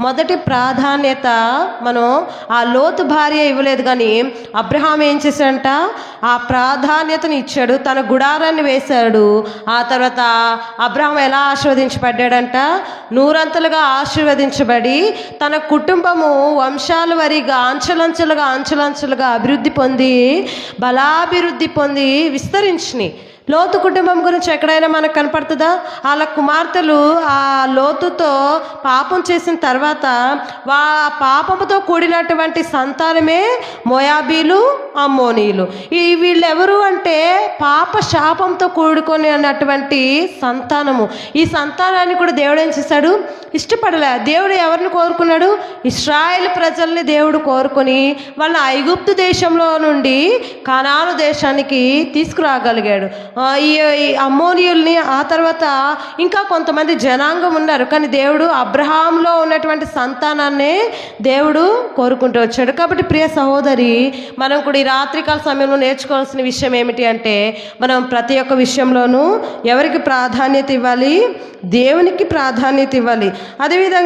మొదటి ప్రాధాన్యత మనం ఆ లోతు భార్య ఇవ్వలేదు, కానీ అబ్రహాం ఏం చేశాడంట, ఆ ప్రాధాన్యతను ఇచ్చాడు. తన గుడారాన్ని వేశాడు. ఆ తర్వాత అబ్రహాం ఎలా ఆశీర్వదించబడ్డాడంట, నూరంతలుగా ఆశీర్వదించబడి తన కుటుంబము వంశాల వారీగా అంచెలంచెలుగా అభివృద్ధి పొంది బలాభివృద్ధి పొంది విస్తరించినాయి. లోతు కుటుంబం గురించి ఎక్కడైనా మనకు కనపడుతుందా? వాళ్ళ కుమార్తెలు ఆ లోతుతో పాపం చేసిన తర్వాత పాపముతో కూడినటువంటి సంతానమే మోయాబీలు, అమ్మోనీయులు. వీళ్ళెవరు అంటే పాప శాపంతో కూడుకొని అన్నటువంటి సంతానము. ఈ సంతానాన్ని కూడా దేవుడు ఏం చేశాడు, ఇష్టపడలే. దేవుడు ఎవరిని కోరుకున్నాడు? ఇశ్రాయేలు ప్రజల్ని దేవుడు కోరుకొని వాళ్ళ ఐగుప్తు దేశంలో నుండి కనాను దేశానికి తీసుకురాగలిగాడు. ఈ అమ్మోనీయుల్ని, ఆ తర్వాత ఇంకా కొంతమంది జనాంగం ఉన్నారు, కానీ దేవుడు అబ్రహాంలో ఉన్నటువంటి సంతానాన్నే దేవుడు కోరుకుంటూ వచ్చాడు. కాబట్టి ప్రియ సహోదరి, మనం కూడా ఈ రాత్రికాల సమయంలో నేర్చుకోవాల్సిన విషయం ఏమిటి అంటే, మనం ప్రతి ఒక్క విషయంలోనూ ఎవరికి ప్రాధాన్యత ఇవ్వాలి? దేవునికి ప్రాధాన్యత ఇవ్వాలి. అదేవిధంగా